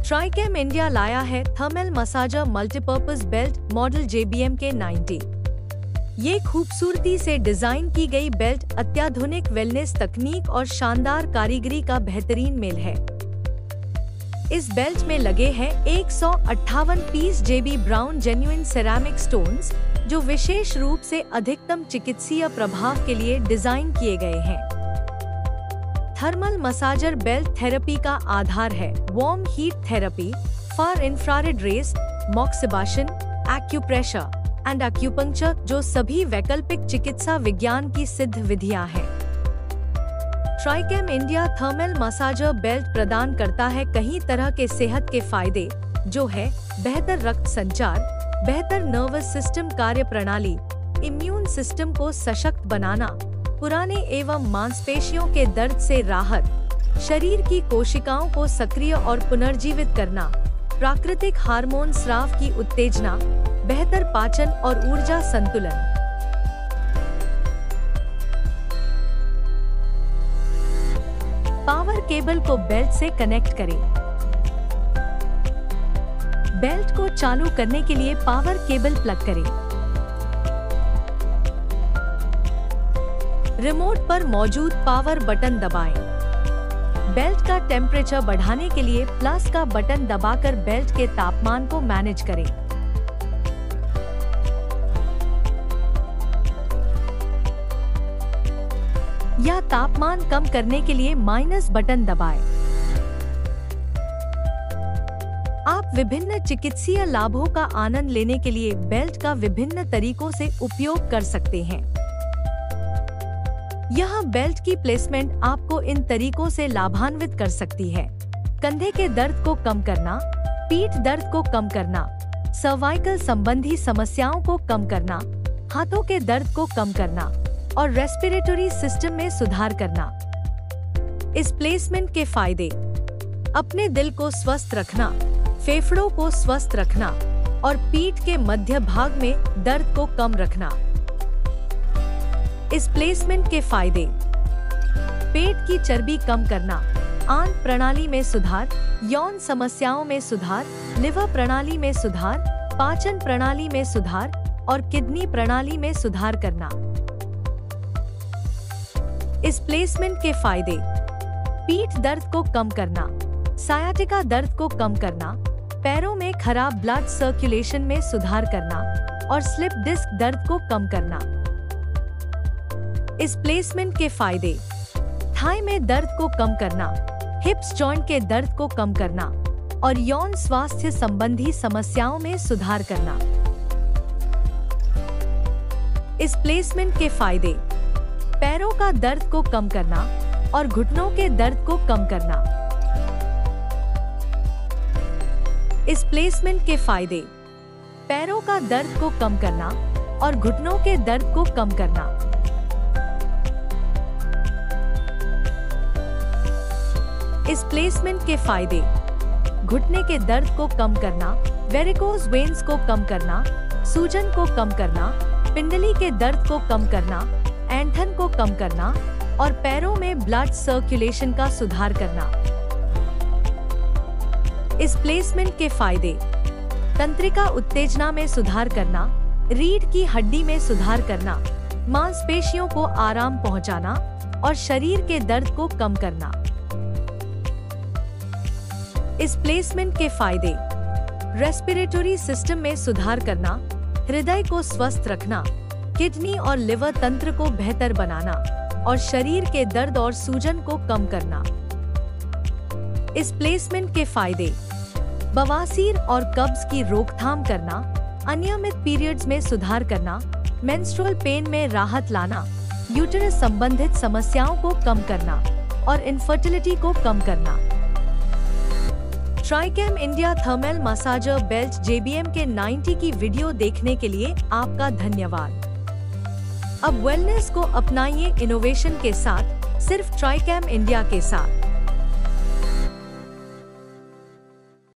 ट्राइकैम India लाया है thermal massager multipurpose belt model JBM के 90। ये खूबसूरती से डिजाइन की गई बेल्ट अत्याधुनिक वेलनेस तकनीक और शानदार कारीगरी का बेहतरीन मेल है। इस बेल्ट में लगे हैं 158 piece JB brown genuine ceramic stones, जो विशेष रूप से अधिकतम चिकित्सीय प्रभाव के लिए डिजाइन किए गए हैं। थर्मल मसाजर बेल्ट थेरेपी का आधार है warm heat therapy, far infrared rays, moxibustion, acupressure and acupuncture, जो सभी वैकल्पिक चिकित्सा विज्ञान की सिद्ध विधियां हैं। Tricam India thermal massager belt प्रदान करता है कई तरह के सेहत के फायदे, जो है बेहतर रक्त संचार, बेहतर नर्वस सिस्टम कार्य प्रणाली, इम्यून सिस्टम को सशक्त बनाना, पुराने एवं मांसपेशियों के दर्द से राहत, शरीर की कोशिकाओं को सक्रिय और पुनर्जीवित करना, प्राकृतिक हार्मोन स्राव की उत्तेजना, बेहतर पाचन और ऊर्जा संतुलन। पावर केबल को बेल्ट से कनेक्ट करें। बेल्ट को चालू करने के लिए पावर केबल प्लग करें। रिमोट पर मौजूद पावर बटन दबाएं। बेल्ट का टेम्परेचर बढ़ाने के लिए प्लस का बटन दबाकर बेल्ट के तापमान को मैनेज करें। या तापमान कम करने के लिए माइनस बटन दबाएं। आप विभिन्न चिकित्सीय लाभों का आनंद लेने के लिए बेल्ट का विभिन्न तरीकों से उपयोग कर सकते हैं। यह बेल्ट की प्लेसमेंट आपको इन तरीकों से लाभान्वित कर सकती है: कंधे के दर्द को कम करना, पीठ दर्द को कम करना, सर्वाइकल संबंधी समस्याओं को कम करना, हाथों के दर्द को कम करना और रेस्पिरेटरी सिस्टम में सुधार करना। इस प्लेसमेंट के फायदे: अपने दिल को स्वस्थ रखना, फेफड़ों को स्वस्थ रखना और पीठ के मध्य भाग में दर्द को कम रखना। इस प्लेसमेंट के फायदे: पेट की चर्बी कम करना, आंत प्रणाली में सुधार, यौन समस्याओं में सुधार, लिवर प्रणाली में सुधार, पाचन प्रणाली में सुधार और किडनी प्रणाली में सुधार करना। इस प्लेसमेंट के फायदे: पीठ दर्द को कम करना, सायाटिका दर्द को कम करना, पैरों में खराब ब्लड सर्कुलेशन में सुधार करना और स्लिप डिस्क दर्द को कम करना। इस प्लेसमेंट के फायदे: थाई में दर्द को कम करना, हिप्स जॉइंट के दर्द को कम करना और यौन स्वास्थ्य संबंधी समस्याओं में सुधार करना। इस प्लेसमेंट के फायदे: पैरों का दर्द को कम करना और घुटनों के दर्द को कम करना। इस प्लेसमेंट के फायदे: पैरों का दर्द को कम करना और घुटनों के दर्द को कम करना। इस प्लेसमेंट के फायदे: घुटने के दर्द को कम करना, वेरिकोज वेन्स को कम करना, सूजन को कम करना, पिंडली के दर्द को कम करना, ऐंठन को कम करना और पैरों में ब्लड सर्कुलेशन का सुधार करना। इस प्लेसमेंट के फायदे: तंत्रिका उत्तेजना में सुधार करना, रीढ़ की हड्डी में सुधार करना, मांसपेशियों को आराम पहुंचाना और शरीर के दर्द को कम करना। इस प्लेसमेंट के फायदे: रेस्पिरेटरी सिस्टम में सुधार करना, हृदय को स्वस्थ रखना, किडनी और लिवर तंत्र को बेहतर बनाना और शरीर के दर्द और सूजन को कम करना। इस प्लेसमेंट के फायदे: बवासीर और कब्ज की रोकथाम करना, अनियमित पीरियड्स में सुधार करना, मेंस्ट्रुअल पेन में राहत लाना, यूटेरस संबंधित समस्याओं को कम करना और इनफर्टिलिटी को कम करना। Tricam India thermal massager belt JBM के 90 की वीडियो देखने के लिए आपका धन्यवाद। अब वेलनेस को अपनाइए इनोवेशन के साथ, सिर्फ ट्राइकैम इंडिया के साथ।